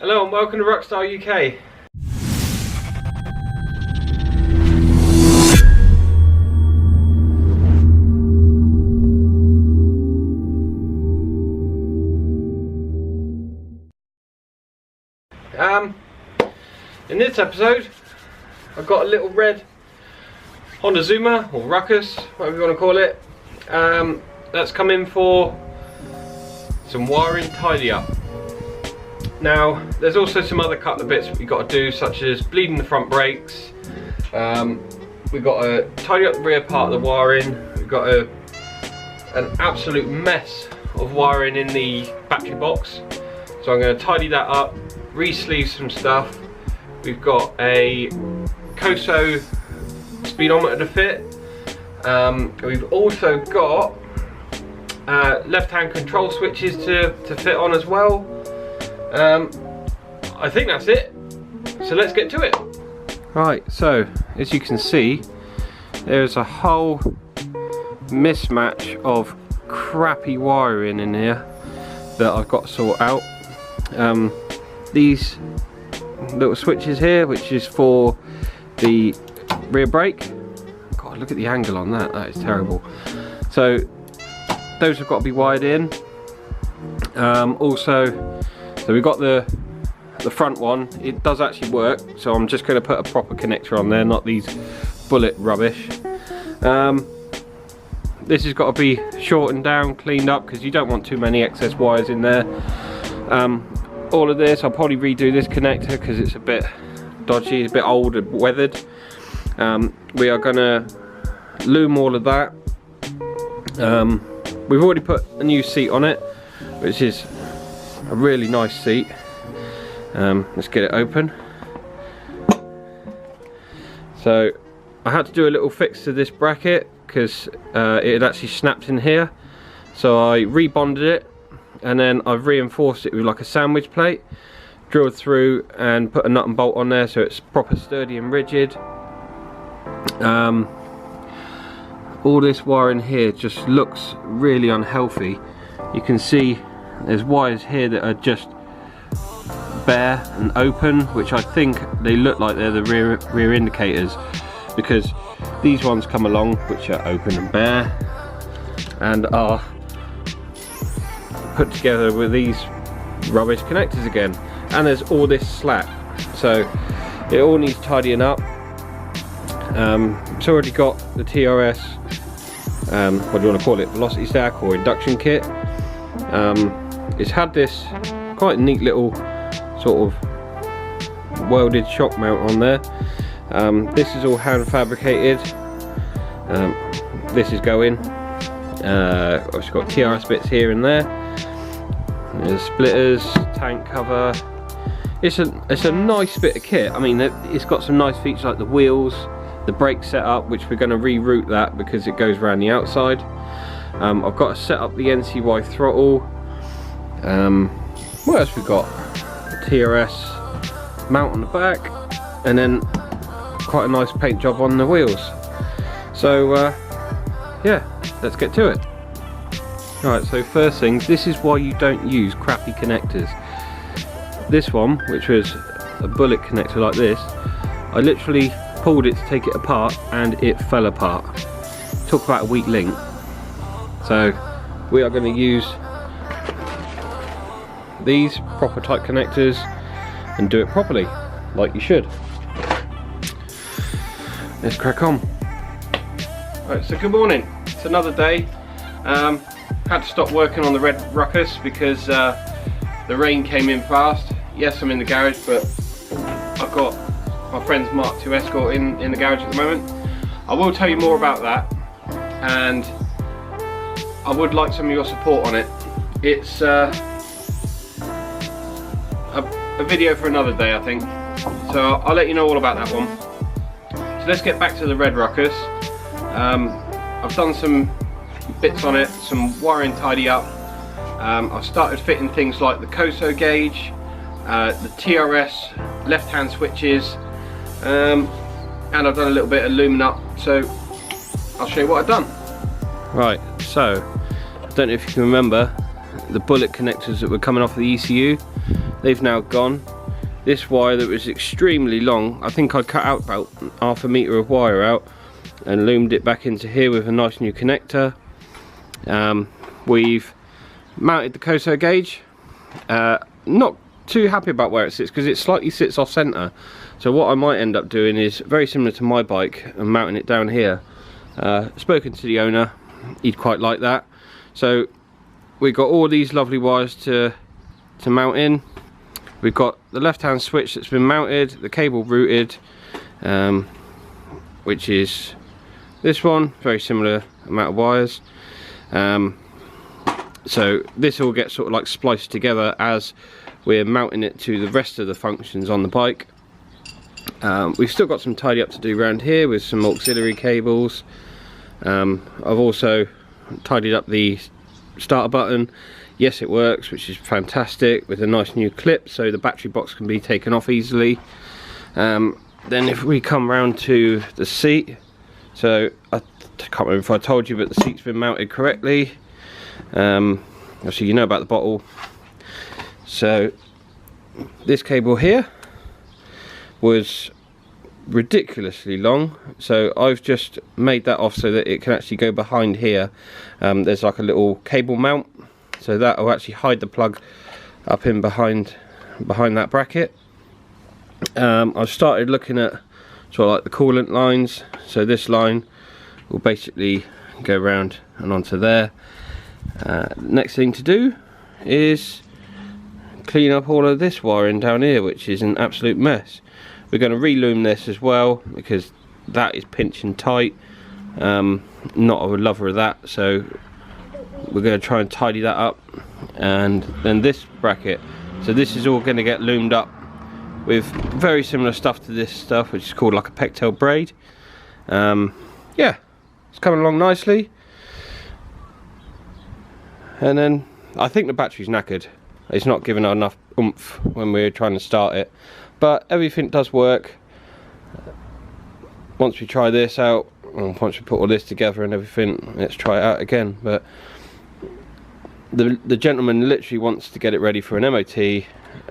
Hello and welcome to Rockstar UK. In this episode, I've got a little red Honda Zuma, or Ruckus, whatever you want to call it. That's come in for some wiring tidy up. Now, there's also some other couple of bits we've got to do, such as bleeding the front brakes. We've got to tidy up the rear part of the wiring. We've got an absolute mess of wiring in the battery box. So I'm going to tidy that up, re-sleeve some stuff. We've got a COSO speedometer to fit. We've also got left-hand control switches to fit on as well. I think that's it. So let's get to it. Right, so as you can see, there's a whole mismatch of crappy wiring in here that I've got to sort out. These little switches here, which is for the rear brake. God, look at the angle on that. That is terrible. So those have got to be wired in. Also, so we've got the front one. It does actually work, so I'm just going to put a proper connector on there, not these bullet rubbish. This has got to be shortened down, cleaned up, because you don't want too many excess wires in there. All of this, I'll probably redo this connector because it's a bit dodgy, a bit old and weathered. We are going to loom all of that. We've already put a new seat on it, which is a really nice seat. Let's get it open. So I had to do a little fix to this bracket because it had actually snapped in here. So I rebonded it, and then I've reinforced it with like a sandwich plate, drilled through and put a nut and bolt on there so it's proper sturdy and rigid. All this wiring here just looks really unhealthy. You can see there's wires here that are just bare and open, which I think they look like they're the rear indicators, because these ones come along which are open and bare and are put together with these rubbish connectors again. And there's all this slack, so it all needs tidying up. It's already got the TRS, what do you want to call it, velocity stack or induction kit. It's had this quite neat little sort of welded shock mount on there. This is all hand fabricated. This is going. I've just got TRS bits here and there. There's splitters, tank cover. It's a nice bit of kit. I mean, it's got some nice features like the wheels, the brake setup, which we're going to reroute that because it goes around the outside. I've got to set up the NCY throttle. What else we got? TRS mount on the back, and then quite a nice paint job on the wheels. So yeah, let's get to it. Alright, so first things, this is why you don't use crappy connectors. This one, which was a bullet connector like this, I literally pulled it to take it apart and it fell apart. Took about a week link. So we are going to use these proper type connectors and do it properly, like you should. Let's crack on. Right, so good morning. It's another day. Had to stop working on the red Ruckus because the rain came in fast. Yes, I'm in the garage, but I've got my friend's Mark II Escort in the garage at the moment. I will tell you more about that, and I would like some of your support on it. It's a video for another day, I think, so I'll let you know all about that one. So let's get back to the red Ruckus. I've done some bits on it, some wiring tidy up. I've started fitting things like the COSO gauge, the TRS left-hand switches, and I've done a little bit of looming up, so I'll show you what I've done. Right, so I don't know if you can remember the bullet connectors that were coming off the ECU. they've now gone. This wire that was extremely long, I think I cut out about half a metre of wire out and loomed it back into here with a nice new connector. We've mounted the COSO gauge. Not too happy about where it sits because it slightly sits off centre. So what I might end up doing is very similar to my bike and mounting it down here. Spoken to the owner, he'd quite like that. So we've got all these lovely wires to mount in. We've got the left hand switch that's been mounted, the cable routed, which is this one, very similar amount of wires. So this all gets sort of like spliced together as we're mounting it to the rest of the functions on the bike. We've still got some tidy up to do around here with some auxiliary cables. I've also tidied up the starter button. Yes, it works, which is fantastic, with a nice new clip so the battery box can be taken off easily. Then if we come round to the seat, so I can't remember if I told you, but the seat's been mounted correctly. Obviously you know about the bottle. So this cable here was ridiculously long, so I've just made that off so that it can actually go behind here. There's like a little cable mount, so that will actually hide the plug up in behind that bracket. I've started looking at sort of like the coolant lines, so this line will basically go around and onto there. Next thing to do is clean up all of this wiring down here, which is an absolute mess. We're going to reloom this as well because that is pinching tight. Not a lover of that, so we're going to try and tidy that up. And then this bracket, so this is all going to get loomed up with very similar stuff to this stuff, which is called like a pegtail braid. Yeah, it's coming along nicely. And then I think the battery's knackered. It's not giving it enough oomph when we're trying to start it, but everything does work. Once we try this out, once we put all this together and everything, let's try it out again. But the gentleman literally wants to get it ready for an MOT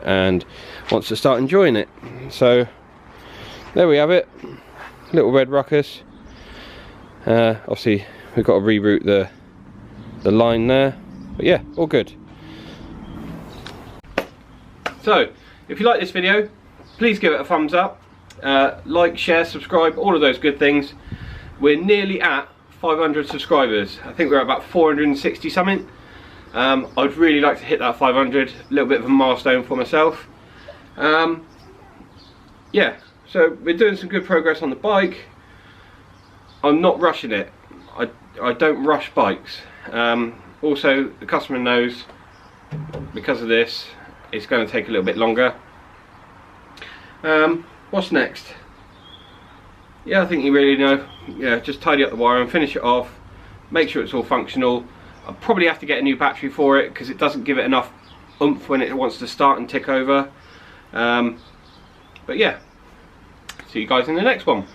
and wants to start enjoying it. So there we have it, little red Ruckus. Obviously we've got to reroute the line there, but yeah, all good. So if you like this video, please give it a thumbs up, like, share, subscribe, all of those good things. We're nearly at 500 subscribers. I think we're at about 460 something. I'd really like to hit that 500, a little bit of a milestone for myself. Yeah, so we're doing some good progress on the bike. I'm not rushing it. I don't rush bikes. Also, the customer knows because of this it's going to take a little bit longer. What's next? Yeah, I think you really know. Yeah, just tidy up the wire and finish it off, make sure it's all functional. I'll probably have to get a new battery for it because it doesn't give it enough oomph when it wants to start and tick over. But yeah, see you guys in the next one.